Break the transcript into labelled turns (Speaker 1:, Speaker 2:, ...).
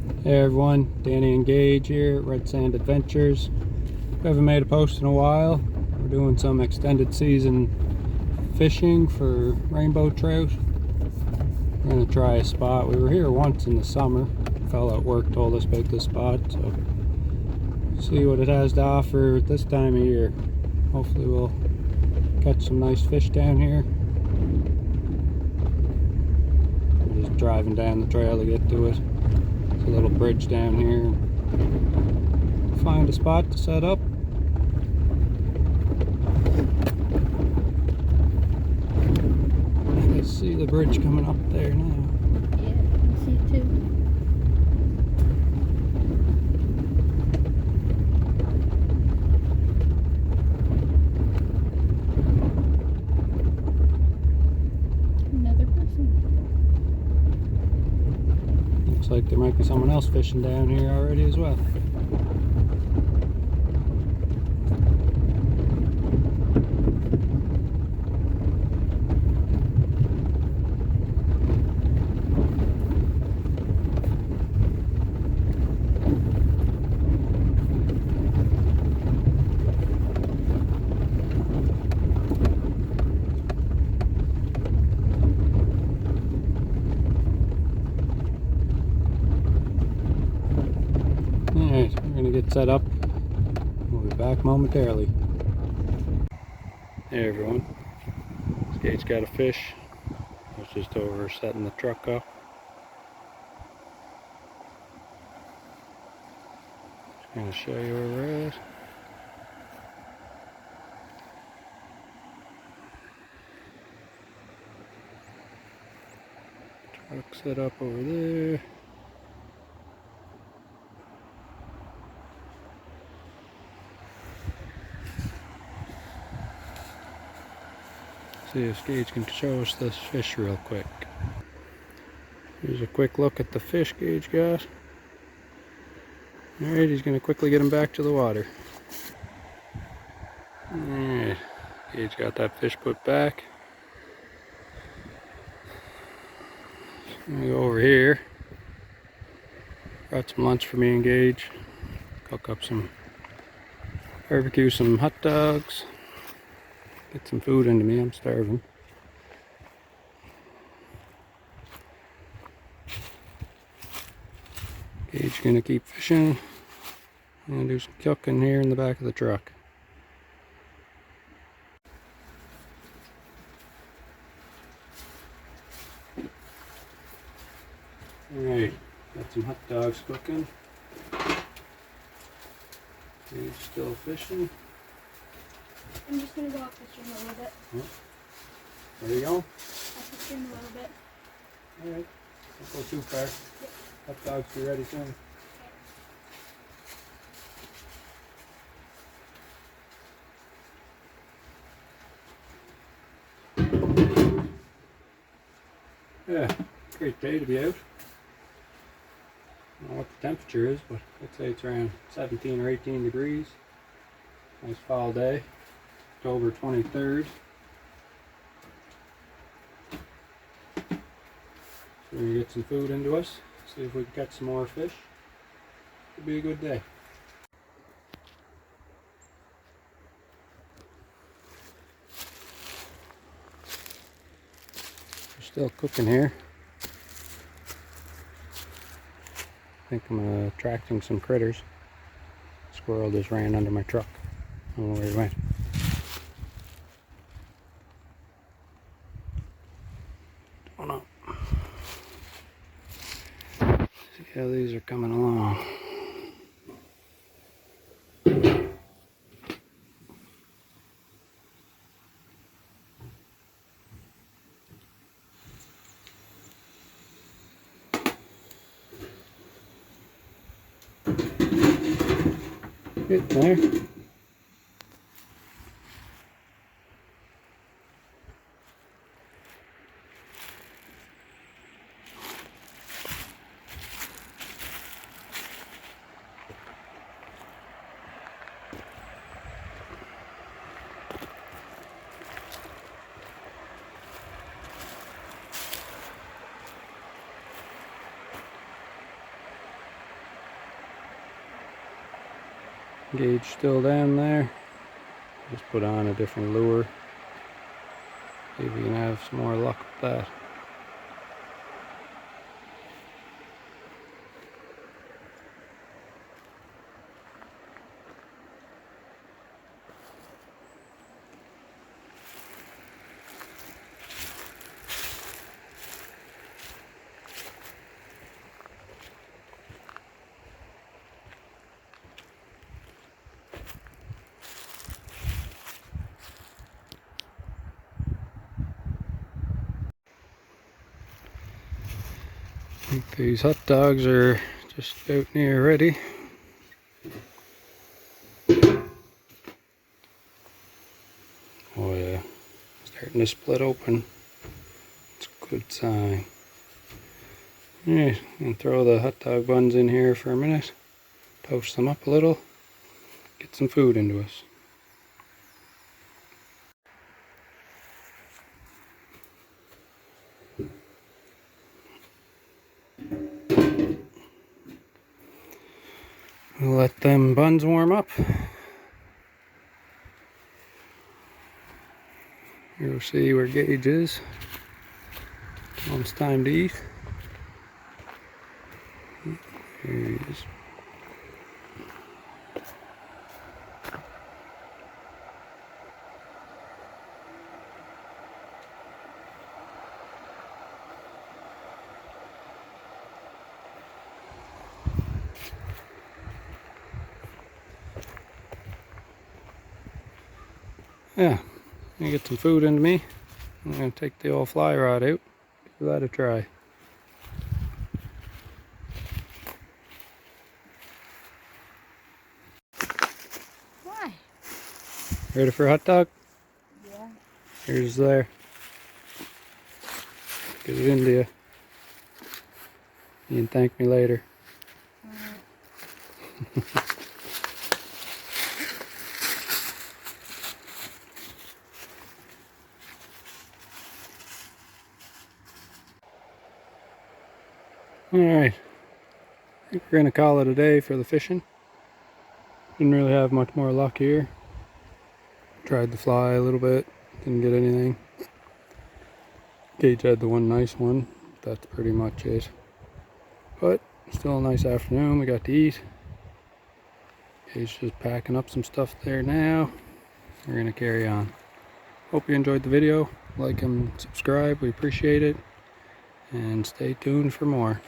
Speaker 1: Hey everyone, Danny and Gage here at Red Sand Adventures. We haven't made a post in a while. We're doing some extended season fishing for rainbow trout. We're going to try a spot. We were here once in the summer. A fellow at work told us about this spot, so see what it has to offer this time of year. Hopefully we'll catch some nice fish down here. We're just driving down the trail to get to it. A little bridge down here. Find a spot to set up. I can see the bridge coming up there now.
Speaker 2: Yeah, I can see it too. Another person.
Speaker 1: Looks like there might be someone else fishing down here already as well. Alright, we're gonna get set up. We'll be back momentarily. Hey everyone, Skate's got a fish. I was just over setting the truck up. Just gonna show you where we're at. Truck set up over there. See if Gage can show us this fish real quick. Here's a quick look at the fish Gage got. Alright, he's going to quickly get him back to the water. Alright, Gage got that fish put back. I'm going to go over here. Brought some lunch for me and Gage. Cook up some barbecue, some hot dogs. Get some food into me, I'm starving. Gage gonna keep fishing. I'm gonna do some cooking here in the back of the truck. Alright, got some hot dogs cooking. Gage still fishing.
Speaker 2: I'm just gonna go off the stream a little bit.
Speaker 1: Where are you going?
Speaker 2: Off the stream a little bit.
Speaker 1: Alright, don't go too far. Hot dogs be ready soon. Yeah, great day to be out. I don't know what the temperature is, but I'd say it's around 17 or 18 degrees. Nice fall day, October 23rd. So we're gonna get some food into us, see if we can catch some more fish. It'll be a good day. We're still cooking here. I think I'm attracting some critters. Squirrel just ran under my truck. I don't know where he went. Don't know. See how these are coming along. Get there. Gauge still down there. Just put on a different lure. See if we can have some more luck with that. I think these hot dogs are just out near ready. Oh yeah, starting to split open. It's a good sign. Alright, I'm gonna throw the hot dog buns in here for a minute. Toast them up a little. Get some food into us. We'll let them buns warm up. You'll see where Gage is. Almost time to eat. Here he is. Yeah, gonna get some food into me. I'm gonna take the old fly rod out. Give that a try.
Speaker 2: Why?
Speaker 1: Ready for a hot dog?
Speaker 2: Yeah.
Speaker 1: Here's there. Get it into you. You can thank me later. Alright, I think we're going to call it a day for the fishing. Didn't really have much more luck here. Tried the fly a little bit, didn't get anything. Gage had the one nice one, that's pretty much it. But still a nice afternoon, we got to eat. Gage just packing up some stuff there now. We're going to carry on. Hope you enjoyed the video. Like and subscribe, we appreciate it. And stay tuned for more.